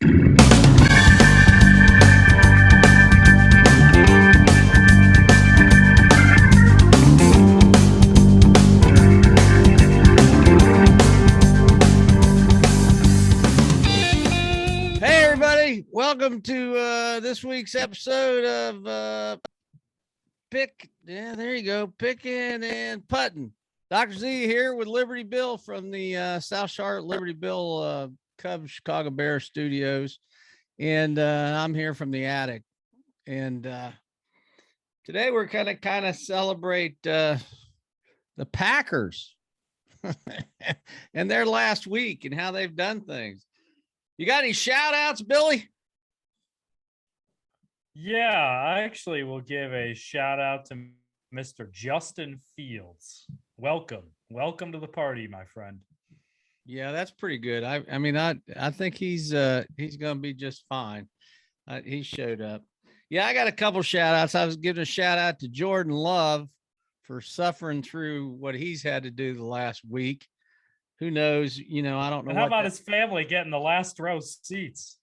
Welcome to this week's episode of there you go, Picking and Putting. Dr. Z here with Liberty Bill from the South Charlotte Liberty Bill Cubs Chicago Bears studios. And I'm here from the attic. And today we're kind of celebrate the Packers and their last week and how they've done things. You got any shout outs, Billy? Yeah, I actually will give a shout out to Mr. Justin Fields. Welcome to the party, my friend. Yeah, that's pretty good. I think he's going to be just fine. He showed up. Yeah, I got a couple shout outs. I was giving a shout out to Jordan Love for suffering through what he's had to do the last week. Who knows? I don't know. And how about his family getting the last row seats?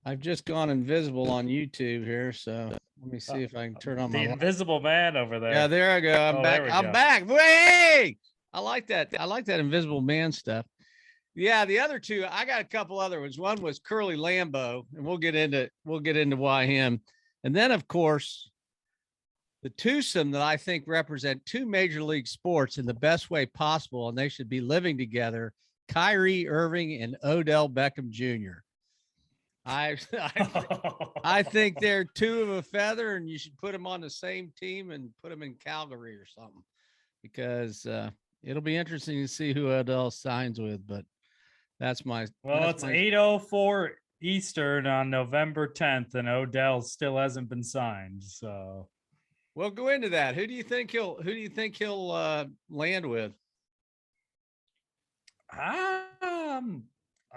I've just gone invisible on YouTube here, so let me see if I can turn on the invisible man over there. Yeah, there I go. I'm back. I'm back. Hey, I like that. I like that invisible man stuff. Yeah, the other two, I got a couple other ones. One was Curly Lambeau, and we'll get into why him. And then, of course, the twosome that I think represent two major league sports in the best way possible, and they should be living together, Kyrie Irving and Odell Beckham Jr. I think they're two of a feather, and you should put them on the same team and put them in Calgary or something, because it'll be interesting to see who Odell signs with. But it's 8:04 Eastern on November 10th, and Odell still hasn't been signed. So we'll go into that. Who do you think he'll land with?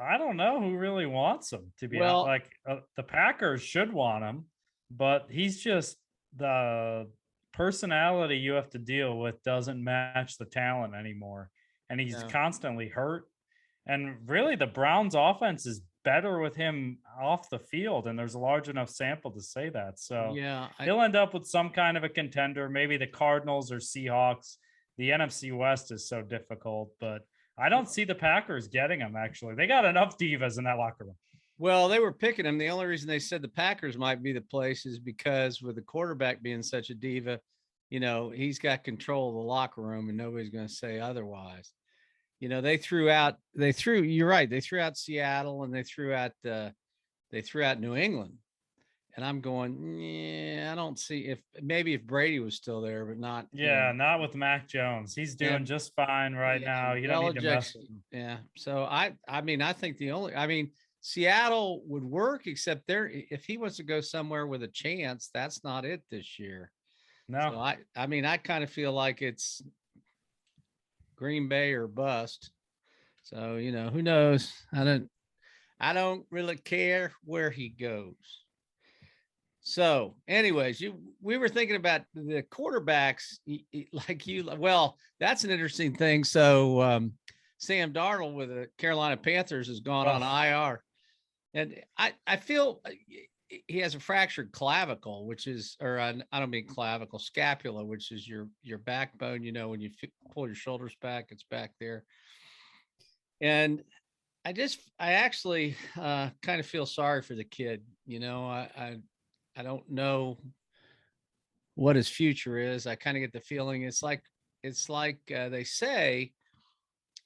I don't know who really wants him, to be honest. The Packers should want him, but he's just the personality you have to deal with doesn't match the talent anymore. And he's constantly hurt. And really, the Browns offense is better with him off the field. And there's a large enough sample to say that. So he'll end up with some kind of a contender, maybe the Cardinals or Seahawks. The NFC West is so difficult, but I don't see the Packers getting him, actually. They got enough divas in that locker room. Well, they were picking him. The only reason they said the Packers might be the place is because with the quarterback being such a diva, he's got control of the locker room and nobody's going to say otherwise. They threw out Seattle and they threw out New England. And I'm going, I don't see if Brady was still there, but not. Not with Mac Jones. He's doing just fine right now. You don't need to mess with him. Yeah. So I think Seattle would work, except if he wants to go somewhere with a chance, that's not it this year. No. So I kind of feel like it's Green Bay or bust. So, who knows? I don't really care where he goes. So anyways, we were thinking about the quarterbacks that's an interesting thing. So Sam Darnold with the Carolina Panthers has gone on IR. And I feel he has a fractured clavicle, which is, or I don't mean clavicle, scapula, which is your backbone. When you pull your shoulders back, it's back there. And I actually kind of feel sorry for the kid. I don't know what his future is. I kind of get the feeling it's like they say.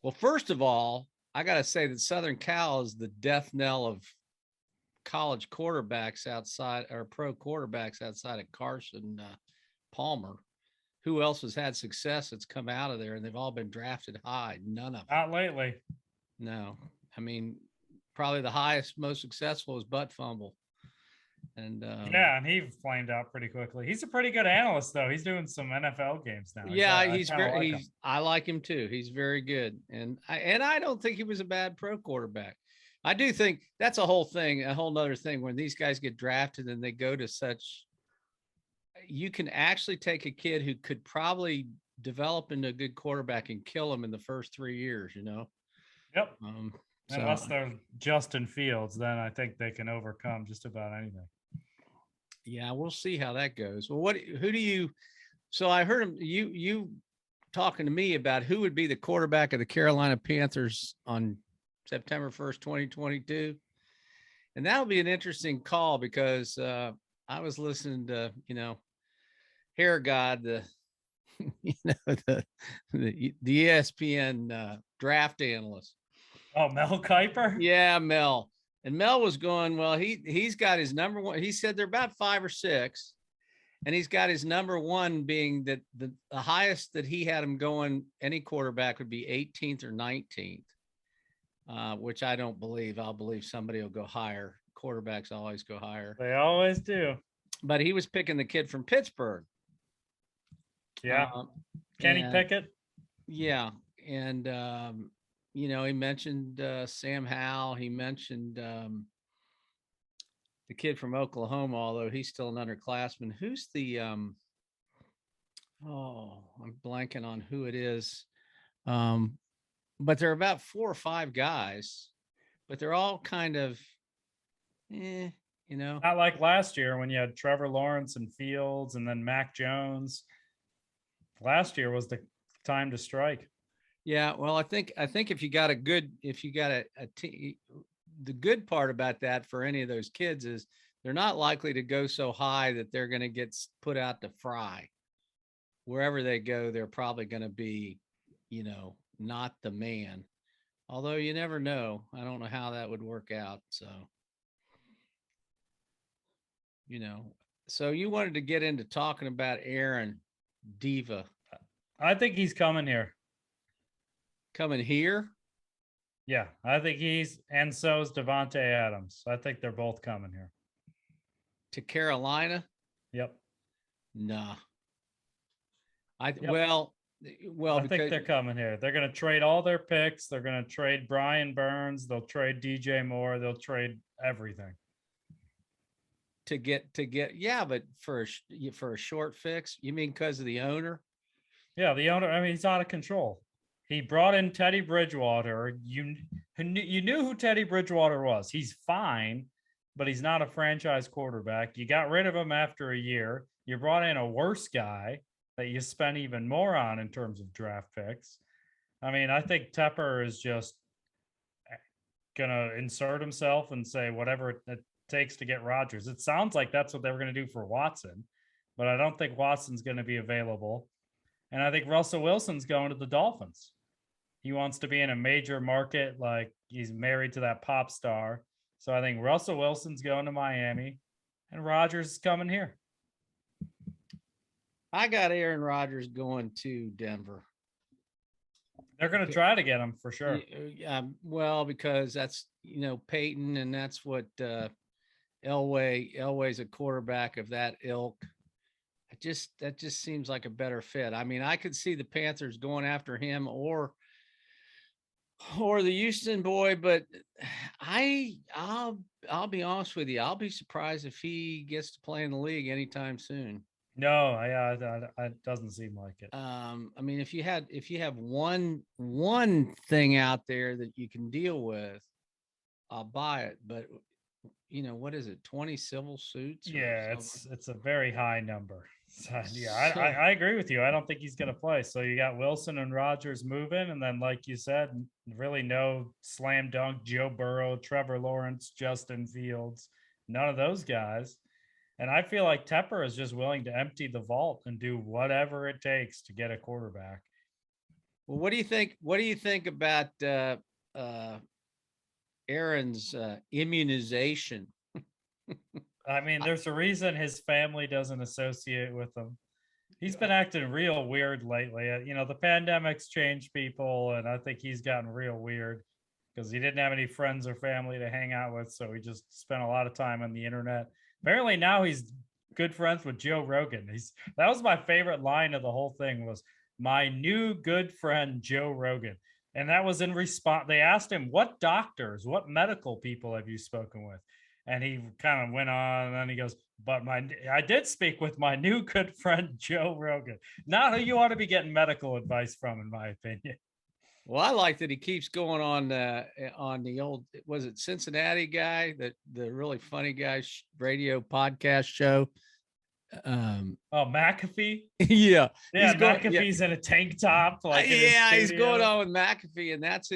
Well, first of all, I got to say that Southern Cal is the death knell of college quarterbacks outside, or pro quarterbacks outside of Karlsson, Palmer. Who else has had success that's come out of there? And they've all been drafted high. None of them. Not lately. No. I mean, probably the highest, most successful is Butt Fumble. And and he flamed out pretty quickly. He's a pretty good analyst, though. He's doing some NFL games now. I like him too. He's very good, and I don't think he was a bad pro quarterback. I do think that's a whole nother thing when these guys get drafted and they go to such. You can actually take a kid who could probably develop into a good quarterback and kill him in the first 3 years. Yep. Unless they're Justin Fields, then I think they can overcome just about anything. Yeah, we'll see how that goes. Well, who do you? So I heard you talking to me about who would be the quarterback of the Carolina Panthers on September 1st, 2022. And that'll be an interesting call because I was listening to, Hair God, the ESPN draft analyst. Oh, Mel Kiper? Yeah, Mel. And Mel was going, well, he's got his number one. He said they're about 5 or 6. And he's got his number one being that the highest that he had him going, any quarterback would be 18th or 19th, which I don't believe. I'll believe somebody will go higher. Quarterbacks always go higher. They always do. But he was picking the kid from Pittsburgh. Yeah. Kenny Pickett. Yeah. And, he mentioned Sam Howell. He mentioned the kid from Oklahoma, although he's still an underclassman. Who's the I'm blanking on who it is. But there are about 4 or 5 guys, but they're all kind of not like last year when you had Trevor Lawrence and Fields and then Mac Jones. Last year was the time to strike. Yeah, well, I think if you got a team, the good part about that for any of those kids is they're not likely to go so high that they're going to get put out to fry. Wherever they go, they're probably going to be, not the man. Although you never know. I don't know how that would work out. So, so you wanted to get into talking about Aaron Diva. I think he's coming here. Coming here? Yeah, I think and so is DeVonta Adams. I think they're both coming here. To Carolina? Yep. Nah. I think they're coming here. They're going to trade all their picks. They're going to trade Brian Burns. They'll trade DJ Moore. They'll trade everything. To get, yeah, but for a short fix, you mean because of the owner? Yeah, the owner. I mean, he's out of control. He brought in Teddy Bridgewater. You knew who Teddy Bridgewater was. He's fine, but he's not a franchise quarterback. You got rid of him after a year. You brought in a worse guy that you spent even more on in terms of draft picks. I mean, I think Tepper is just going to insert himself and say whatever it takes to get Rodgers. It sounds like that's what they were going to do for Watson, but I don't think Watson's going to be available. And I think Russell Wilson's going to the Dolphins. He wants to be in a major market, like he's married to that pop star. So I think Russell Wilson's going to Miami and Rodgers is coming here. I got Aaron Rodgers going to Denver. They're going to try to get him for sure. Well, because that's, Peyton, and that's what Elway's a quarterback of that ilk. That just seems like a better fit. I mean, I could see the Panthers going after him or the Houston boy, but I'll be honest with you. I'll be surprised if he gets to play in the league anytime soon. No, it doesn't seem like it. I mean, if you have one thing out there that you can deal with, I'll buy it. But what is it? 20 civil suits? Yeah, it's a very high number. So, yeah, I agree with you. I don't think he's going to play. So you got Wilson and Rodgers moving, and then, like you said, really no slam dunk Joe Burrow, Trevor Lawrence, Justin Fields, none of those guys. And I feel like Tepper is just willing to empty the vault and do whatever it takes to get a quarterback. Well, what do you think? What do you think about Aaron's immunization? I mean, there's a reason his family doesn't associate with him. He's been acting real weird lately. The pandemic's changed people, and I think he's gotten real weird because he didn't have any friends or family to hang out with, so he just spent a lot of time on the internet. Apparently now he's good friends with Joe Rogan. That was my favorite line of the whole thing was, "My new good friend Joe Rogan." And that was in response. They asked him, what doctors, what medical people have you spoken with? And he kind of went on, and then he goes, but I did speak with my new good friend, Joe Rogan. Not who you ought to be getting medical advice from, in my opinion. Well, I like that he keeps going on the old, was it Cincinnati guy, that the really funny guy radio podcast show. Oh, McAfee. Yeah, Yeah, McAfee's in a tank top, like in his he's going studio. on with McAfee, and that's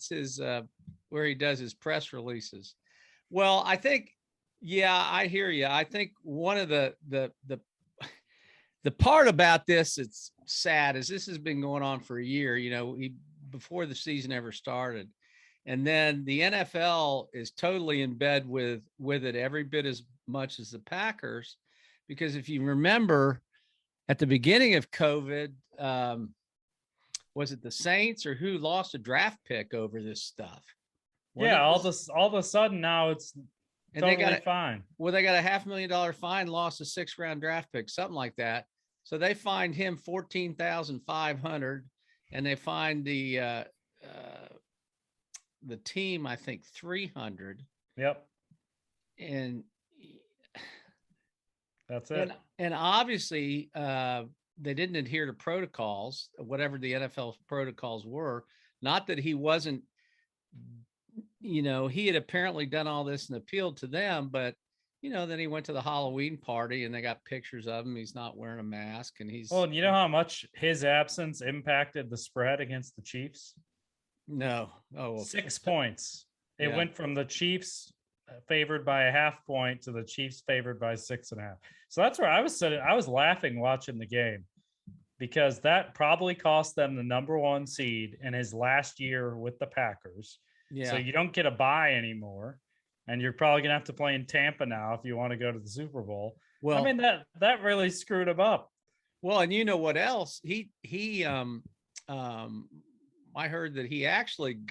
his where he does his press releases. Well, I think, yeah, I hear you. I think one of the part about this that's sad is this has been going on for a year, before the season ever started. And then the NFL is totally in bed with it every bit as much as the Packers. Because if you remember at the beginning of COVID, was it the Saints or who lost a draft pick over this stuff? All of a sudden now it's totally fine. Well, they got a $500,000 fine, lost a 6th-round draft pick, something like that. So they fined him $14,500, and they fined the team, I think, $300. Yep. And that's it. And obviously, they didn't adhere to protocols, whatever the NFL protocols were. Not that he wasn't, he had apparently done all this and appealed to them, but then he went to the Halloween party and they got pictures of him. He's not wearing a mask, and he's. Well, you know how much his absence impacted the spread against the Chiefs? No. Oh, 6 points. It Yeah. went from the Chiefs favored by a half point to the Chiefs favored by 6.5. So that's where I was sitting. I was laughing watching the game because that probably cost them the number 1 seed in his last year with the Packers. Yeah. So you don't get a bye anymore. And you're probably going to have to play in Tampa now if you want to go to the Super Bowl. Well, I mean, that really screwed him up. Well, and you know what else? He I heard that he actually,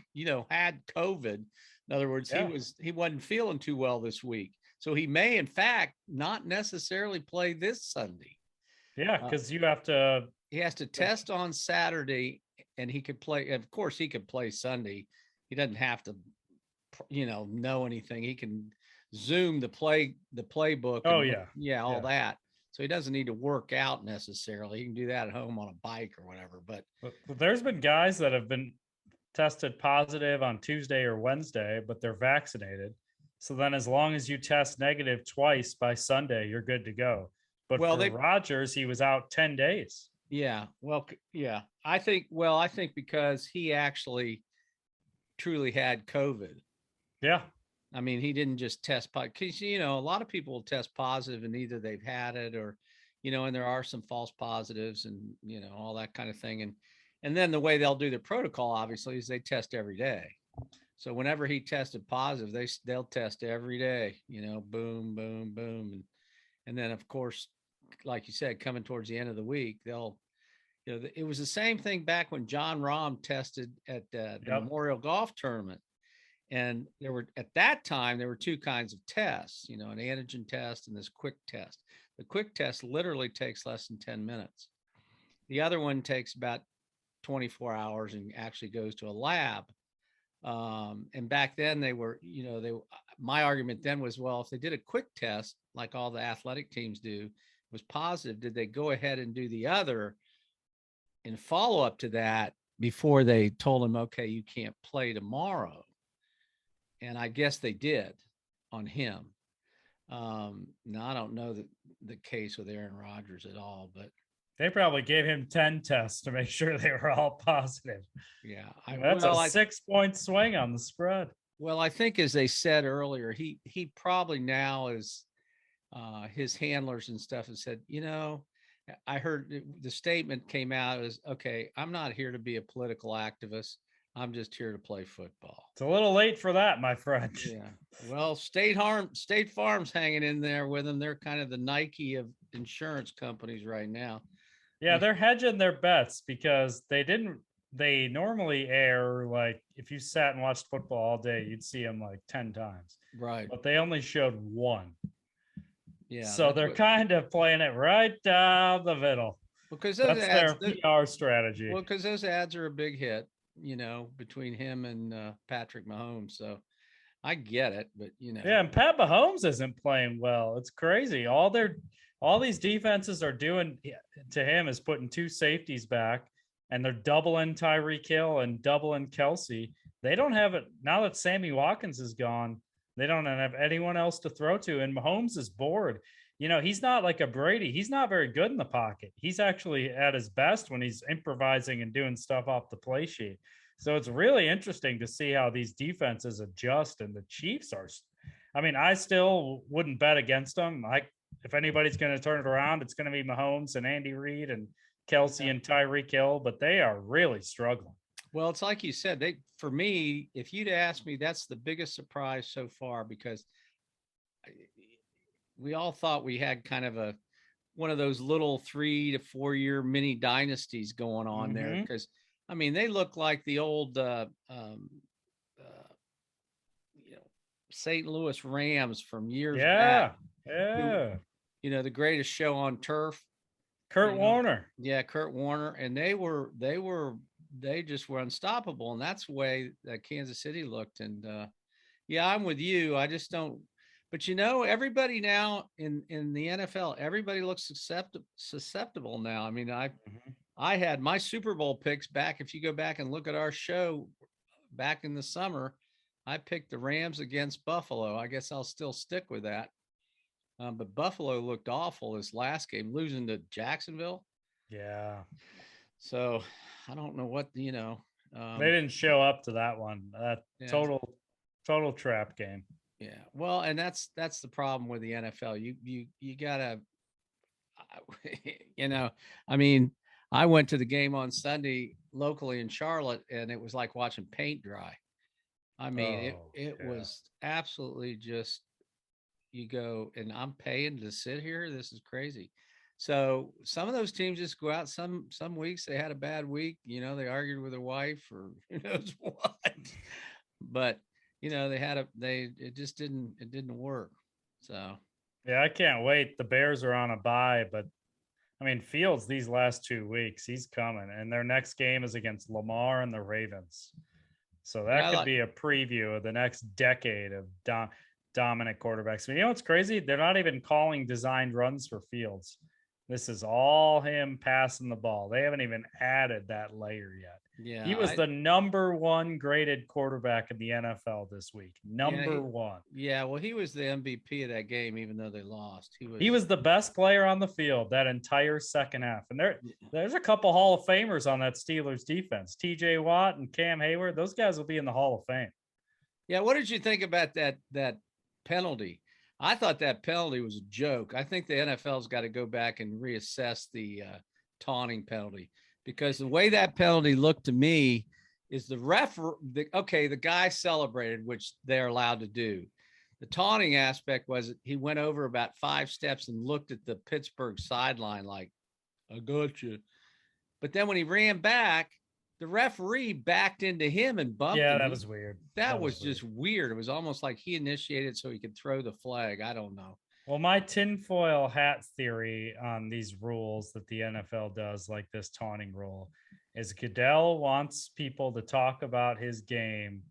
had COVID. In other words, he wasn't feeling too well this week. So he may, in fact, not necessarily play this Sunday. Yeah, because he has to test on Saturday, and he could play. Of course, he could play Sunday. He doesn't have to, know anything. He can Zoom the playbook. Oh, all that. So he doesn't need to work out necessarily. He can do that at home on a bike or whatever. But there's been guys that have been tested positive on Tuesday or Wednesday, but they're vaccinated. So then as long as you test negative twice by Sunday, you're good to go. But for Rodgers, he was out 10 days. Yeah. Well, yeah. I think because he actually truly had COVID. Yeah. I mean, he didn't just test positive, because, a lot of people will test positive and either they've had it or, and there are some false positives and, all that kind of thing. And then the way they'll do their protocol, obviously, is they test every day. So whenever he tested positive, they'll test every day, boom, boom, boom. And then, of course, like you said, coming towards the end of the week, they'll, it was the same thing back when John Rahm tested at the Memorial Golf Tournament. And at that time, there were 2 kinds of tests, an antigen test and this quick test. The quick test literally takes less than 10 minutes. The other one takes about 24 hours and actually goes to a lab. And back then my argument then was, well, if they did a quick test, like all the athletic teams do, was positive, did they go ahead and do the other in follow up to that before they told him, okay, you can't play tomorrow? And I guess they did on him. Now, I don't know the case with Aaron Rodgers at all, but they probably gave him 10 tests to make sure they were all positive. Yeah. That's a 6-point swing on the spread. Well, I think, as they said earlier, he probably now is his handlers and stuff have said, I heard the statement came out as, okay, I'm not here to be a political activist. I'm just here to play football. It's a little late for that, my friend. Yeah. Well, State Farm's hanging in there with them. They're kind of the Nike of insurance companies right now. Yeah, they're hedging their bets because they normally air, like, if you sat and watched football all day, you'd see them like 10 times. Right. But they only showed 1. Yeah. So they're kind of playing it right down the middle. Because that's their PR strategy. Well, because those ads are a big hit, between him and Patrick Mahomes. So I get it, but Yeah, and Pat Mahomes isn't playing well. It's crazy. All these defenses are doing to him is putting 2 safeties back and they're doubling Tyreek Hill and doubling Kelsey. They don't have it now that Sammy Watkins is gone. They don't have anyone else to throw to, and Mahomes is bored. He's not like a Brady. He's not very good in the pocket. He's actually at his best when he's improvising and doing stuff off the play sheet. So it's really interesting to see how these defenses adjust, and the Chiefs are. I mean, I still wouldn't bet against them. If anybody's going to turn it around, it's going to be Mahomes and Andy Reid and Kelsey and Tyreek Hill, but they are really struggling. Well, it's like you said, for me, if you'd asked me, that's the biggest surprise so far, because we all thought we had kind of one of those little 3 to 4 year mini dynasties going on there. Because I mean, they look like the old, St. Louis Rams from years back. Yeah. The greatest show on turf. Kurt Warner. Yeah, Kurt Warner. And they just were unstoppable. And that's the way that Kansas City looked. And I'm with you. I just don't. But everybody now in the NFL, everybody looks susceptible now. I mean, I had my Super Bowl picks back. If you go back and look at our show back in the summer, I picked the Rams against Buffalo. I guess I'll still stick with that. But Buffalo looked awful this last game, losing to Jacksonville. Yeah. So I don't know what, they didn't show up to that one. Total trap game. Yeah. Well, and that's the problem with the NFL. You gotta, I mean, I went to the game on Sunday locally in Charlotte, and it was like watching paint dry. I mean, it was absolutely just, you go, and I'm paying to sit here. This is crazy. So some of those teams just go out. Some weeks they had a bad week. They argued with their wife or who knows what. But it just didn't work. So yeah, I can't wait. The Bears are on a bye, but I mean, Fields these last 2 weeks, he's coming, and their next game is against Lamar and the Ravens. So that could be a preview of the next decade of dominant quarterbacks. But what's crazy? They're not even calling designed runs for Fields. This is all him passing the ball. They haven't even added that layer yet. Yeah, he was the number 1 graded quarterback in the NFL this week. Number 1. Yeah, well, he was the MVP of that game, even though they lost. He was the best player on the field that entire second half. And there's a couple Hall of Famers on that Steelers defense. TJ Watt and Cam Hayward. Those guys will be in the Hall of Fame. Yeah, what did you think about that penalty? I thought that penalty was a joke. I think the NFL's got to go back and reassess the taunting penalty, because the way that penalty looked to me is the guy celebrated, which they're allowed to do. The taunting aspect was he went over about 5 steps and looked at the Pittsburgh sideline like, I got you. But then when he ran back, the referee backed into him and bumped him. Yeah, that was weird. That was just weird. It was almost like he initiated so he could throw the flag. I don't know. Well, my tinfoil hat theory on these rules that the NFL does, like this taunting rule, is Goodell wants people to talk about his game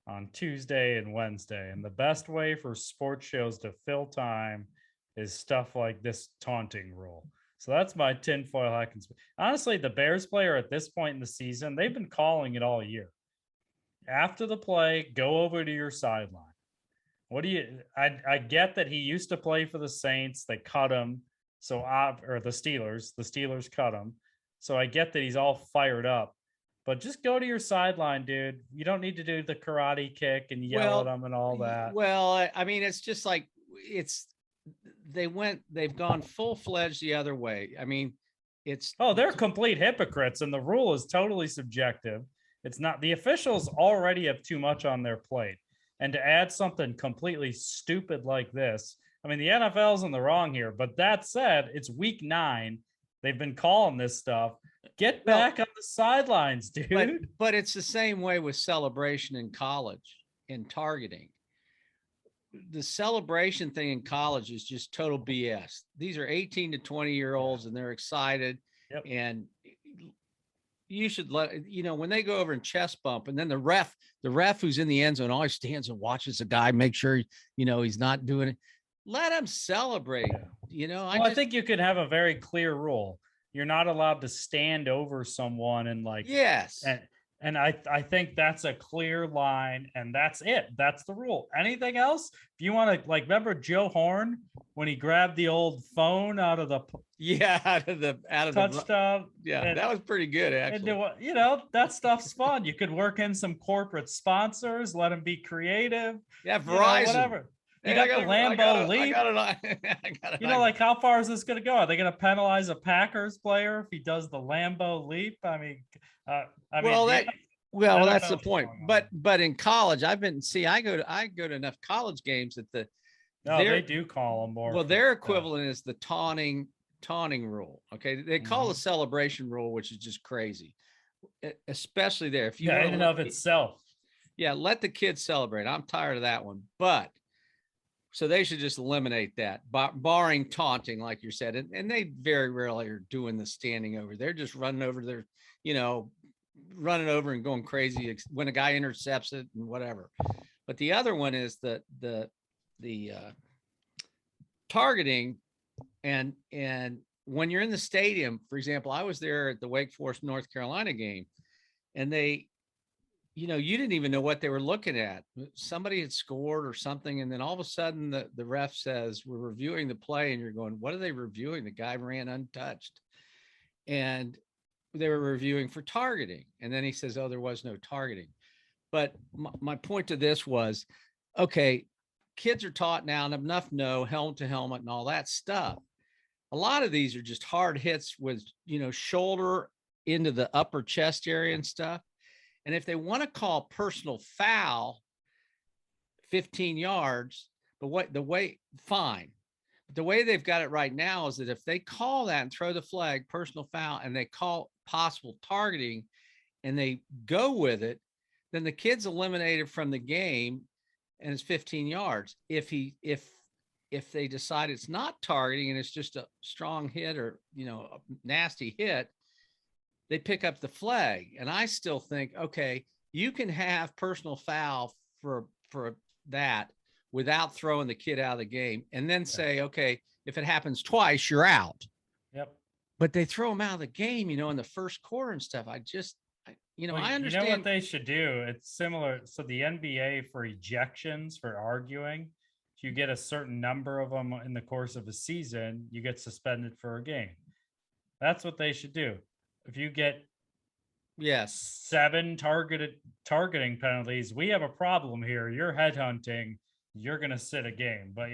on Tuesday and Wednesday. And the best way for sports shows to fill time is stuff like this taunting rule. So that's my tinfoil hat. Honestly, the Bears player at this point in the season, they've been calling it all year. After the play, go over to your sideline. I get that he used to play for the Saints. They cut him. Or the Steelers cut him. So I get that he's all fired up, but just go to your sideline, dude. You don't need to do the karate kick and yell at him and all that. Well, I mean, it's just like, they've gone full-fledged the other way. I mean, they're complete hypocrites, and the rule is totally subjective. It's not, the officials already have too much on their plate. And to add something completely stupid like this, I mean, the NFL's in the wrong here, but that said, it's week 9. They've been calling this stuff. Get back on the sidelines, dude. But it's the same way with celebration in college and targeting. The celebration thing in college is just total BS. These are 18 to 20-year-olds, and they're excited. Yep. And you should when they go over and chest bump, and then the ref who's in the end zone always stands and watches the guy, make sure, he's not doing it. Let him celebrate. I think you could have a very clear rule. you're not allowed to stand over someone and like, Yes. And I think that's a clear line, and that's it. That's the rule. Anything else, if you want to, like, remember Joe Horn when he grabbed the old phone out of the out of the touchdown? Yeah, that was pretty good, actually. And you know, that stuff's fun. You could work in some corporate sponsors, let them be creative. Yeah, Verizon, you know, whatever. You got the Lambeau leap. You know, like, how far is this going to go? Are they going to penalize a Packers player if he does the Lambeau leap? I mean, that's the point. But in college, I go to enough college games that they do call them more. Well, their equivalent is the taunting rule. Okay, they call the celebration rule, which is just crazy, especially there. If you in and of itself, let the kids celebrate. I'm tired of that one, but. So they should just eliminate that, barring taunting, like you said. And they very rarely are doing the standing over. They're just running over running over and going crazy when a guy intercepts it and whatever. But the other one is the targeting. And when you're in the stadium, for example, I was there at the Wake Forest, North Carolina game, and they, you didn't even know what they were looking at. Somebody had scored or something. And then all of a sudden the ref says, we're reviewing the play, and you're going, what are they reviewing? The guy ran untouched, and they were reviewing for targeting. And then he says, oh, there was no targeting. But my point to this was, okay, kids are taught now and enough know helmet to helmet and all that stuff. A lot of these are just hard hits with, shoulder into the upper chest area and stuff. And if they want to call personal foul 15 yards, fine. But the way they've got it right now is that if they call that and throw the flag, personal foul, and they call possible targeting and they go with it, then the kid's eliminated from the game and it's 15 yards. If they decide it's not targeting and it's just a strong hit or, a nasty hit, they pick up the flag. And I still think, okay, you can have personal foul for that without throwing the kid out of the game, and then say, okay, if it happens twice, you're out. Yep. But they throw them out of the game, in the first quarter and stuff. I understand. You know what they should do? It's similar. So the NBA, for ejections, for arguing, if you get a certain number of them in the course of a season, you get suspended for a game. That's what they should do. If you get 7 targeting penalties, we have a problem here. You're headhunting. You're going to sit a game. But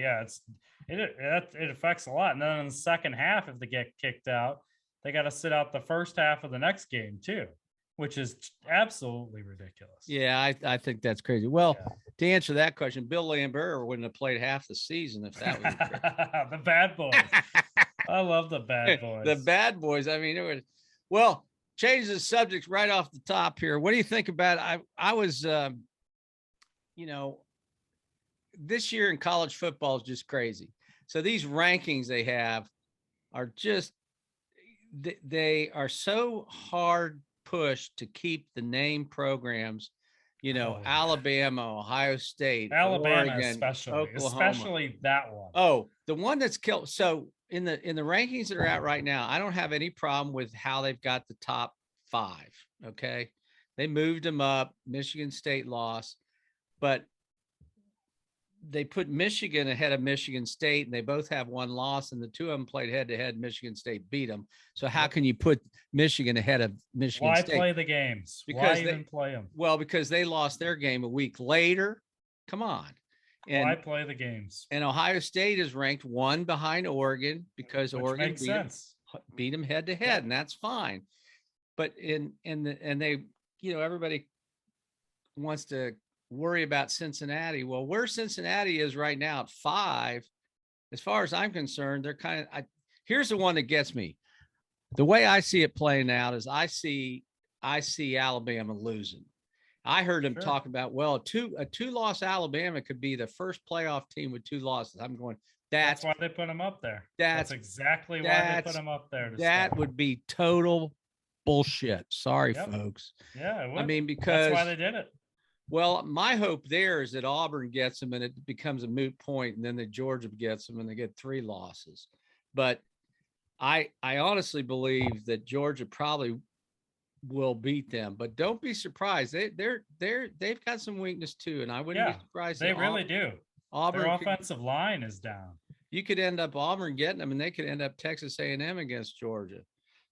it affects a lot. And then in the second half, if they get kicked out, they got to sit out the first half of the next game too, which is absolutely ridiculous. Yeah, I think that's crazy. Well, to answer that question, Bill Lambeau wouldn't have played half the season if that was the bad boys. I love the bad boys. The bad boys. I mean, it was. Well, change the subject right off the top here. What do you think about? I was, this year in college football is just crazy. So these rankings they have are just, they are so hard pushed to keep the name programs, Alabama, Ohio State, Alabama, Oregon, especially that one. Oh, the one that's killed. So in the rankings that are out right now, I don't have any problem with how they've got the top 5. Okay. They moved them up. Michigan State lost, but they put Michigan ahead of Michigan State, and they both have 1 loss, and the 2 of them played head to head. Michigan State beat them. So how can you put Michigan ahead of Michigan State? Why play the games? Because why even play them? Well, because they lost their game a week later. Come on. And why play the games? And Ohio State is ranked 1 behind Oregon because Oregon beat them head to head, and that's fine. But and they, everybody wants to worry about Cincinnati. Well, where Cincinnati is right now at 5, as far as I'm concerned, they're kind of. Here's the one that gets me. The way I see it playing out is I see Alabama losing. I heard him talk about, well, a 2-loss Alabama could be the first playoff team with 2 losses. I'm going, that's why they put them up there. That's exactly why they put them up there. That would be total bullshit. Sorry, folks. Yeah, it would. I mean, because that's why they did it. Well, my hope there is that Auburn gets them and it becomes a moot point, and then that Georgia gets them and they get 3 losses. But I honestly believe that Georgia probably will beat them, but don't be surprised. They've got some weakness too, and I wouldn't be surprised. They really do. Their Auburn offensive line is down. You could end up Auburn getting them, and they could end up Texas A&M against Georgia.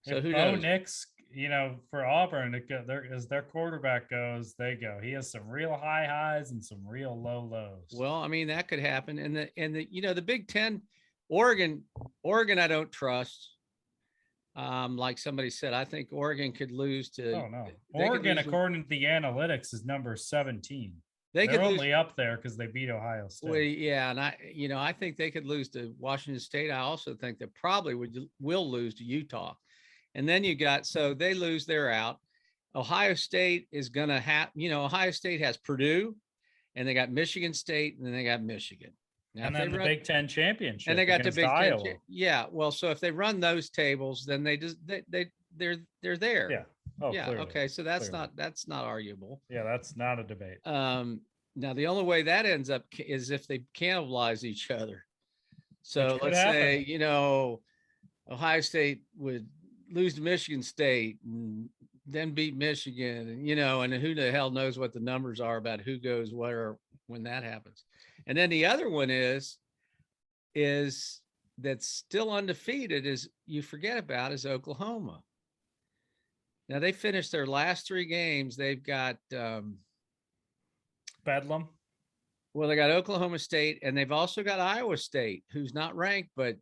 So if who Bo knows? Nix, for Auburn, as their quarterback goes, they go. He has some real high highs and some real low lows. Well, I mean that could happen, and the Big Ten, Oregon, I don't trust. Like somebody said, I think Oregon could lose to. Oh no, Oregon, according to the analytics, is number 17. They're only up there because they beat Ohio State. Well, yeah, and I think they could lose to Washington State. I also think they probably will lose to Utah, and then so they lose, they're out. Ohio State is going to have, Ohio State has Purdue, and they got Michigan State, and then they got Michigan. Now, and then the Big Ten championship, and they got the Big Iowa. Ten. Yeah, well, so if they run those tables, then they're there. Yeah. Oh, yeah. Clearly. Okay, so that's not arguable. Yeah, that's not a debate. Now the only way that ends up is if they cannibalize each other. So let's say Ohio State would lose to Michigan State and then beat Michigan, and who the hell knows what the numbers are about who goes where when that happens. And then the other one is that's still undefeated is Oklahoma. Now they finished their last 3 games. They've got Bedlam. Well, they got Oklahoma State, and they've also got Iowa State, who's not ranked, but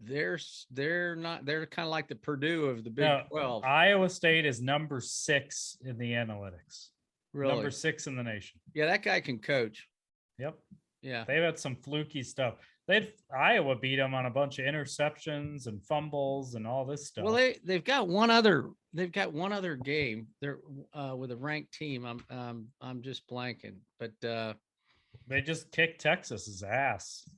they're not. They're kind of like the Purdue of the Big 12. Iowa State is number 6 in the analytics. Really? Number 6 in the nation. Yeah, that guy can coach. Yep. Yeah. They've had some fluky stuff. Iowa beat them on a bunch of interceptions and fumbles and all this stuff. Well, they've got one other game. They're with a ranked team. I'm just blanking, but they just kicked Texas's ass.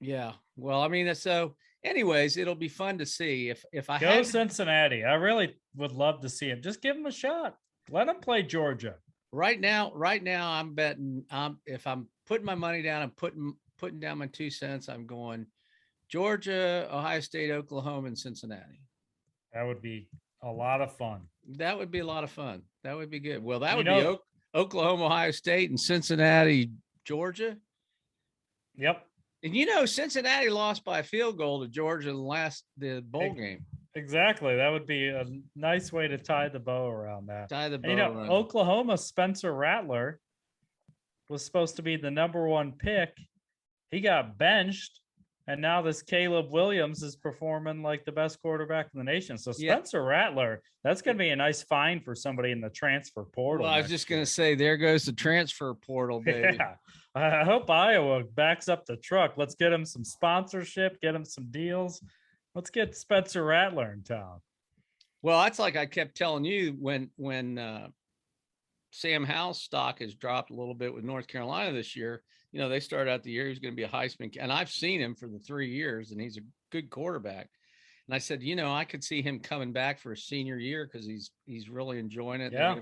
Yeah. Well, I mean, so anyways, it'll be fun to see if I go Cincinnati. I really would love to see him. Just give him a shot. Let him play Georgia. Right now, I'm betting. If I'm putting my money down, I'm putting down my 2 cents. I'm going Georgia, Ohio State, Oklahoma, and Cincinnati. That would be a lot of fun. That would be a lot of fun. That would be good. Well, that would be Oklahoma, Ohio State, and Cincinnati, Georgia. Yep. And Cincinnati lost by a field goal to Georgia in the bowl game. Exactly. That would be a nice way to tie the bow around that. Tie the bow around. Oklahoma Spencer Rattler was supposed to be the number 1 pick. He got benched, and now this Caleb Williams is performing like the best quarterback in the nation. So Spencer Rattler, that's going to be a nice find for somebody in the transfer portal. Well, I was just going to say, there goes the transfer portal, baby. Yeah. I hope Iowa backs up the truck. Let's get him some sponsorship, get him some deals. Let's get Spencer Rattler in town. Well, that's like I kept telling you when Sam Howell's stock has dropped a little bit with North Carolina this year. They started out the year he was going to be a Heisman, and I've seen him for the 3 years, and he's a good quarterback. And I said, I could see him coming back for a senior year because he's really enjoying it. Yeah.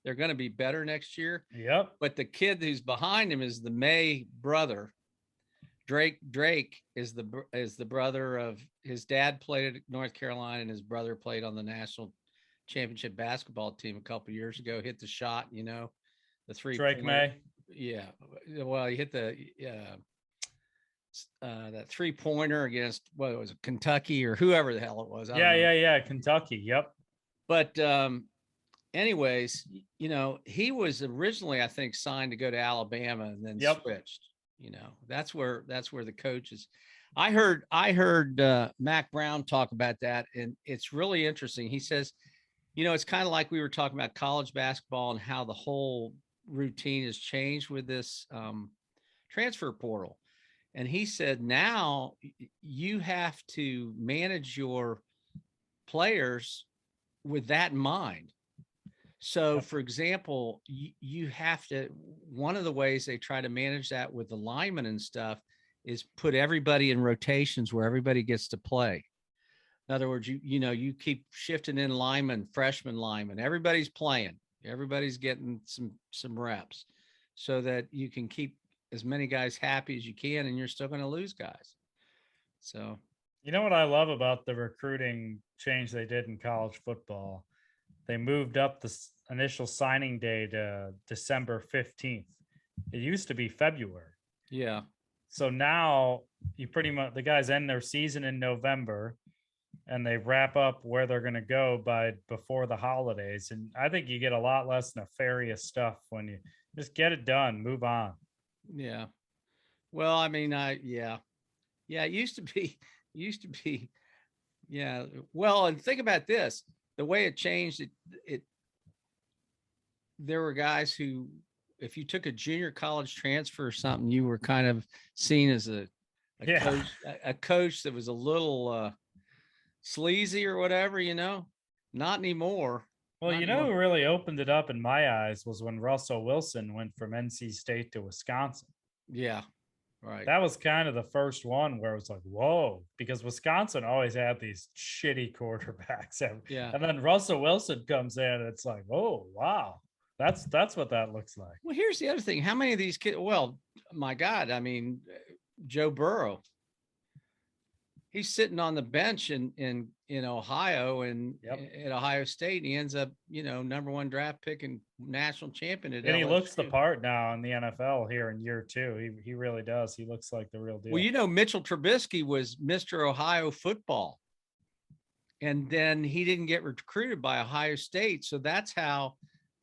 They're going to be better next year. Yep. But the kid who's behind him is the May brother. Drake is the brother of his dad played at North Carolina, and his brother played on the national championship basketball team a couple of years ago. Hit the shot, the 3. Drake May. Yeah. Well, he hit the that 3-pointer against what was it, Kentucky or whoever the hell it was. Yeah. Kentucky. Yep. But anyways, he was originally, I think, signed to go to Alabama and then switched. That's where the coach is. I heard Mac Brown talk about that, and it's really interesting. He says, it's kind of like we were talking about college basketball and how the whole routine has changed with this transfer portal. And he said, now you have to manage your players with that in mind. So, for example, you have to, one of the ways they try to manage that with the linemen and stuff is put everybody in rotations where everybody gets to play. In other words, you keep shifting in linemen, freshman linemen, everybody's playing, everybody's getting some reps so that you can keep as many guys happy as you can, and you're still going to lose guys. So You know what I love about the recruiting change they did in college football? They moved up the initial signing day to December 15th. It used to be February. Yeah. So now you pretty much, the guys end their season in November and they wrap up where they're going to go by before the holidays. And I think you get a lot less nefarious stuff when you just get it done, move on. Yeah. Well, I mean, yeah. It used to be, yeah. Well, and think about this, the way it changed, there were guys who, if you took a junior college transfer or something, you were kind of seen as a coach, a coach that was a little sleazy or whatever, not anymore. Well, Not who anymore. really opened it up in my eyes was when Russell Wilson went from NC State to Wisconsin. Yeah. Right. That was kind of the first one where it was like, whoa, because Wisconsin always had these shitty quarterbacks. Yeah. And then Russell Wilson comes in and it's like, oh, wow. That's what that looks like. Well, here's the other thing. How many of these kids? Well, my God, I mean, Joe Burrow. He's sitting on the bench in Ohio and at Ohio State, and he ends up, number 1 draft pick and national champion at LSU. And he looks the part now in the NFL here in year 2. He really does. He looks like the real deal. Well, Mitchell Trubisky was Mr. Ohio football, and then he didn't get recruited by Ohio State, so that's how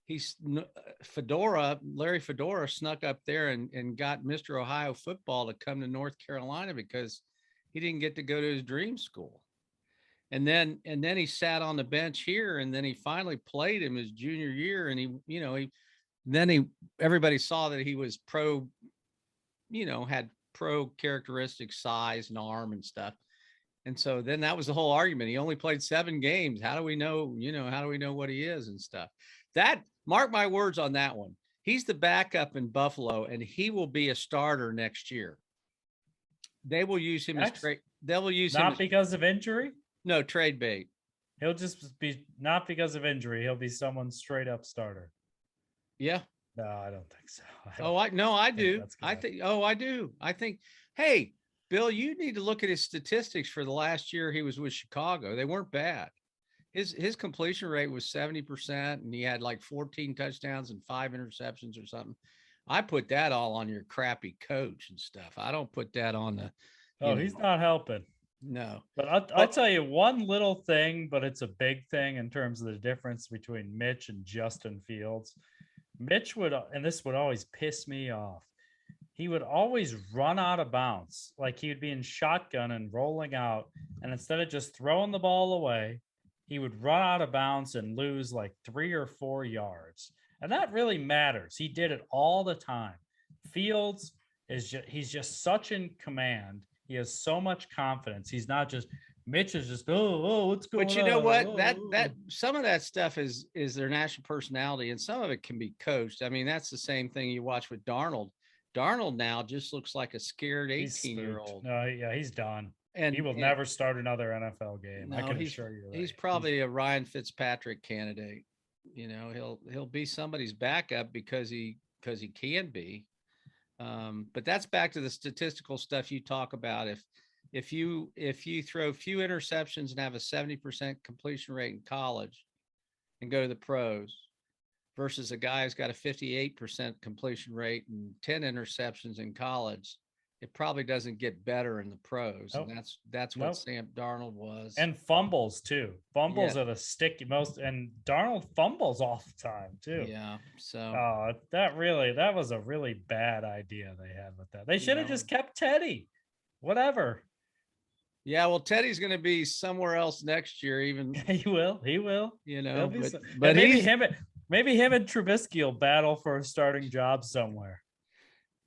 Larry Fedora snuck up there and got Mr. Ohio football to come to North Carolina because he didn't get to go to his dream school. And then he sat on the bench here, and then he finally played him his junior year. And everybody saw that he was pro, had pro characteristics, size and arm and stuff. And so then that was the whole argument. He only played 7 games. How do we know, how do we know what he is and stuff? That, mark my words on that one. He's the backup in Buffalo, and he will be a starter next year. They will use him as trade. They will use him not because of injury. No, trade bait. He'll just be not because of injury. He'll be someone's straight up starter. Yeah. No, I don't think so. I do. I do. I think, hey, Bill, you need to look at his statistics for the last year he was with Chicago. They weren't bad. His completion rate was 70%, and he had like 14 touchdowns and 5 interceptions or something. I put that all on your crappy coach and stuff. I don't put that on the. He's not helping. No. But I'll tell you one little thing, but it's a big thing in terms of the difference between Mitch and Justin Fields. Mitch would, and this would always piss me off, he would always run out of bounds. Like he would be in shotgun and rolling out, and instead of just throwing the ball away, he would run out of bounds and lose like 3 or 4 yards. And that really matters. He did it all the time. Fields he's just such in command. He has so much confidence. He's not just, Mitch is just, what's going on? But you know what? That some of that stuff is their national personality, and some of it can be coached. I mean, that's the same thing you watch with Darnold. Darnold now just looks like a scared 18-year-old. No, yeah, he's done. And he will never start another NFL game. No, I can assure you that. He's probably a Ryan Fitzpatrick candidate. He'll be somebody's backup because he can be. But that's back to the statistical stuff you talk about. If you throw few interceptions and have a 70% completion rate in college and go to the pros versus a guy who's got a 58% completion rate and 10 interceptions in college, it probably doesn't get better in the pros. And that's what Sam Darnold was. And fumbles too. Fumbles are the sticky most, and Darnold fumbles all the time too. Yeah. So that was a really bad idea they had with that. They should have just kept Teddy. Whatever. Yeah, well, Teddy's going to be somewhere else next year. Even he will. But maybe him and Trubisky will battle for a starting job somewhere.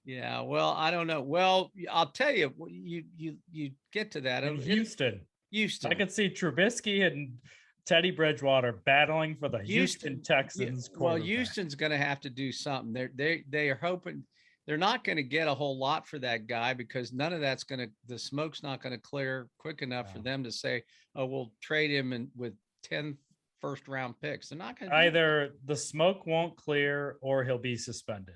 Yeah, well, I don't know. Well, I'll tell you, you get to that. Houston. I could see Trubisky and Teddy Bridgewater battling for the Houston Texans. Well, Houston's going to have to do something. They are hoping they're not going to get a whole lot for that guy because none of that's the smoke's not going to clear quick enough for them to say, oh, we'll trade him with 10 first-round picks. They're not going to either the smoke won't clear or he'll be suspended.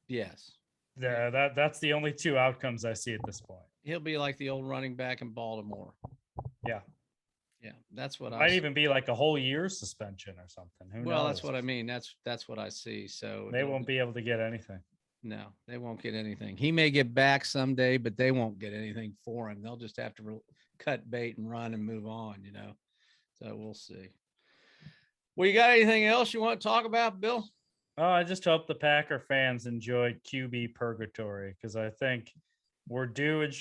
Yes. Yeah, that's the only two outcomes I see at this point. He'll be like the old running back in Baltimore. Yeah. Yeah, that's what might even be like a whole year suspension or something. Who knows? That's what I mean. That's what I see. So they won't be able to get anything. No, they won't get anything. He may get back someday, but they won't get anything for him. They'll just have to cut bait and run and move on, So we'll see. Well, you got anything else you want to talk about, Bill? Oh, I just hope the Packer fans enjoyed QB purgatory, because I think we're due in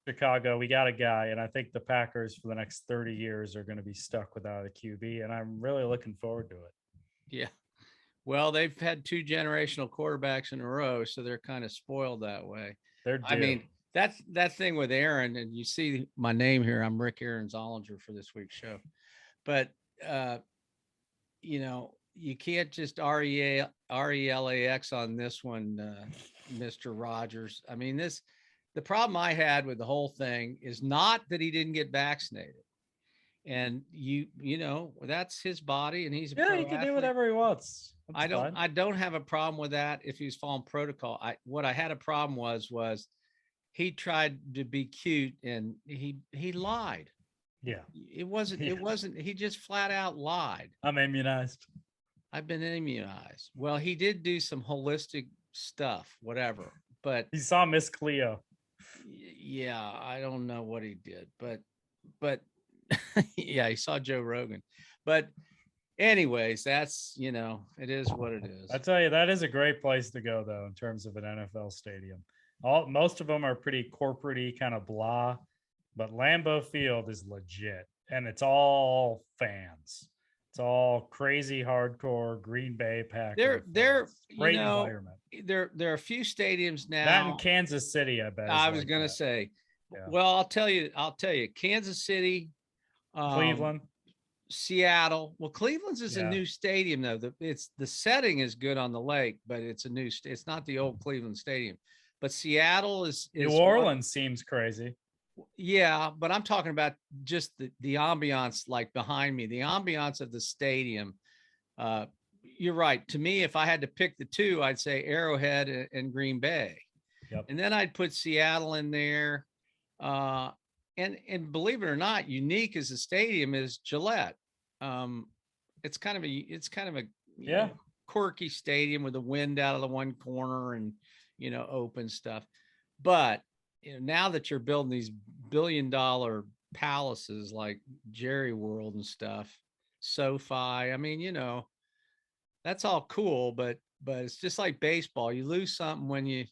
Chicago. We got a guy, and I think the Packers for the next 30 years are going to be stuck without a QB, and I'm really looking forward to it. Yeah. Well, they've had 2 generational quarterbacks in a row, so they're kind of spoiled that way. I mean, that's that thing with Aaron, and you see my name here. I'm Rick Aaron Zollinger for this week's show. But, you can't just R.E.L.A.X on this one, Mr. Rodgers. I mean, the problem I had with the whole thing is not that he didn't get vaccinated. And that's his body, and he's he can do whatever he wants. I don't have a problem with that if he's following protocol. What I had a problem was he tried to be cute and he lied. Yeah. It wasn't, he just flat out lied. I'm immunized. I've been immunized. Well, he did do some holistic stuff, whatever, but he saw Miss Cleo. Yeah, I don't know what he did, but yeah, he saw Joe Rogan. But anyways, that's, it is what it is. I tell you, that is a great place to go, though, in terms of an NFL stadium. Most of them are pretty corporate-y, kind of blah, but Lambeau Field is legit, and it's all fans. It's all crazy, hardcore Green Bay Packers. They're great environment. There are a few stadiums now. That in Kansas City, I bet. I was gonna say. Yeah. Well, I'll tell you, Kansas City, Cleveland, Seattle. Well, Cleveland's is a new stadium, though. The setting is good on the lake, but it's it's not the old Cleveland Stadium. But Seattle is New Orleans seems crazy. Yeah, but I'm talking about just the ambiance, like behind me, the ambiance of the stadium. You're right. To me, if I had to pick the two, I'd say Arrowhead and Green Bay. Yep. And then I'd put Seattle in there. And believe it or not, unique as a stadium is Gillette. It's kind of a quirky stadium with the wind out of the one corner and open stuff. But now that you're building these billion-dollar palaces like Jerry World and stuff, SoFi, I mean, that's all cool, but it's just like baseball. You lose something when you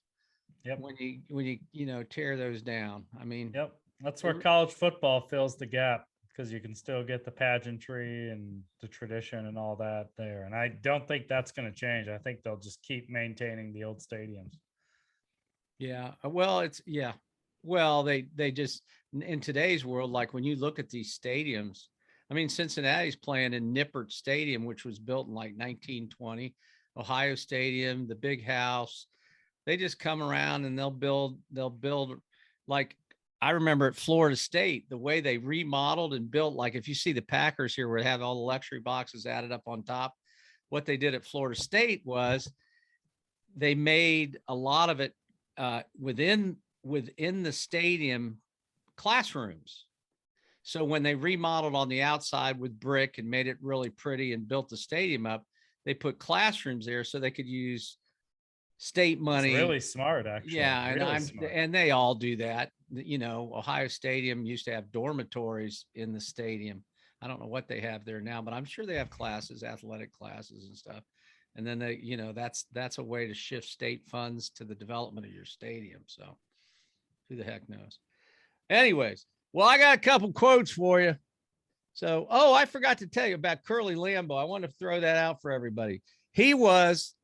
tear those down. I mean, that's where college football fills the gap, because you can still get the pageantry and the tradition and all that there. And I don't think that's going to change. I think they'll just keep maintaining the old stadiums. Yeah. Well, they just, in today's world, like when you look at these stadiums, I mean, Cincinnati's playing in Nippert Stadium, which was built in like 1920, Ohio Stadium, the big house. They just come around and they'll build like, I remember at Florida State, the way they remodeled and built, like if you see the Packers here where they have all the luxury boxes added up on top, what they did at Florida State was they made a lot of it within the stadium classrooms. So when they remodeled on the outside with brick and made it really pretty and built the stadium up, they put classrooms there so they could use state money. It's really smart, actually. Yeah, really and they all do that. Ohio Stadium used to have dormitories in the stadium. I don't know what they have there now, but I'm sure they have classes, athletic classes and stuff. And then they, that's a way to shift state funds to the development of your stadium. So who the heck knows? Anyways, well, I got a couple quotes for you. So, I forgot to tell you about Curly Lambeau. I want to throw that out for everybody. He was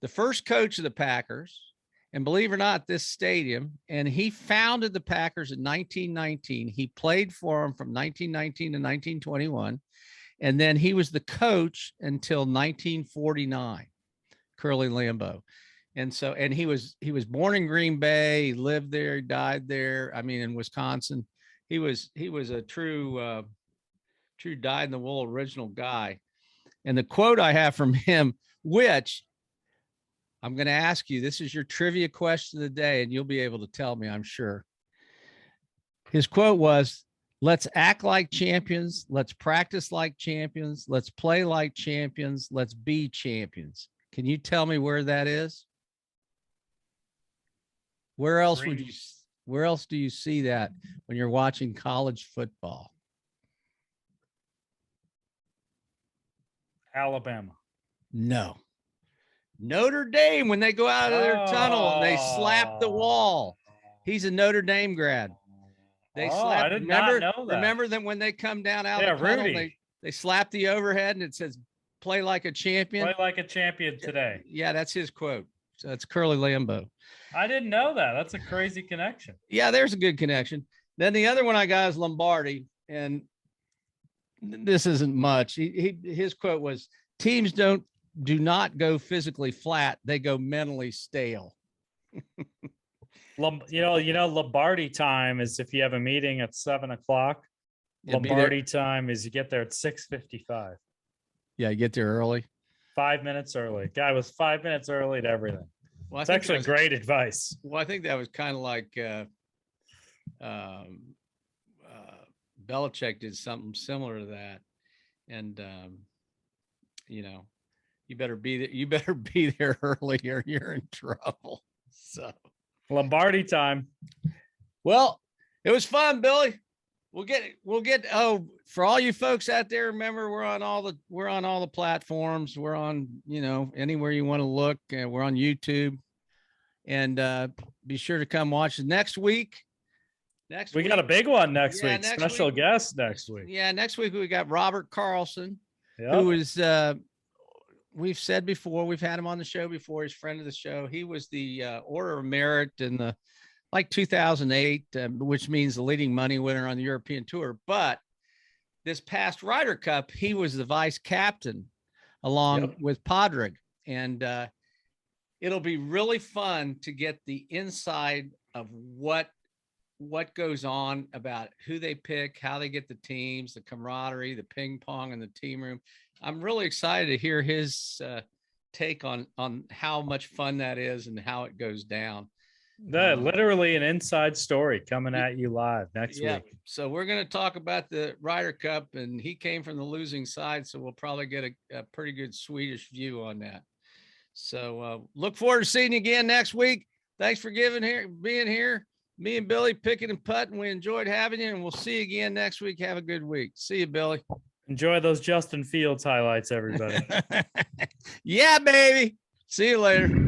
the first coach of the Packers, and believe it or not, this stadium, and he founded the Packers in 1919. He played for them from 1919 to 1921. And then he was the coach until 1949, Curly Lambeau. And he was born in Green Bay. He lived there. He died there. I mean, in Wisconsin. He was a true dyed-in-the-wool original guy. And the quote I have from him, which I'm going to ask you, this is your trivia question of the day, and you'll be able to tell me, I'm sure. His quote was, "Let's act like champions. Let's practice like champions. Let's play like champions. Let's be champions." Can you tell me where that is? Where else do you see that when you're watching college football? Alabama. No. Notre Dame, when they go out of their tunnel and they slap the wall. He's a Notre Dame grad. They slap. I did not know that. Remember them when they come down out of the tunnel, Rudy. they slap the overhead and it says, "Play like a champion." Play like a champion today. Yeah, that's his quote. So it's Curly Lambeau. I didn't know that. That's a crazy connection. Yeah, there's a good connection. Then the other one I got is Lombardi, and this isn't much. His quote was, "Teams do not go physically flat; they go mentally stale." Lombardi time is if you have a meeting at 7:00. Lombardi time is you get there at 6:55. Yeah, you get there early. 5 minutes early. Guy was 5 minutes early to everything. Well, it's actually great advice. Well, I think that was kind of like Belichick did something similar to that, and you better be there. You better be there early, or you're in trouble. So Lombardi time. Well, it was fun, Billy. We'll get. Oh, for all you folks out there, remember we're on all the platforms. We're on, anywhere you want to look. We're on YouTube, and be sure to come watch next week. We got a big one next week. Special guest next week. Yeah, next week we got Robert Karlsson, who is. We've said before, we've had him on the show before. He's a friend of the show. He was the Order of Merit in the 2008, which means the leading money winner on the European tour. But this past Ryder Cup, he was the vice captain along with Padraig. And it'll be really fun to get the inside of what goes on, about who they pick, how they get the teams, the camaraderie, the ping pong in the team room. I'm really excited to hear his take on how much fun that is and how it goes down. Literally an inside story coming at you live next week. So we're going to talk about the Ryder Cup, and he came from the losing side, so we'll probably get a pretty good Swedish view on that. So look forward to seeing you again next week. Thanks for being here. Me and Billy picking and putting. We enjoyed having you, and we'll see you again next week. Have a good week. See you, Billy. Enjoy those Justin Fields highlights, everybody. Yeah, baby. See you later.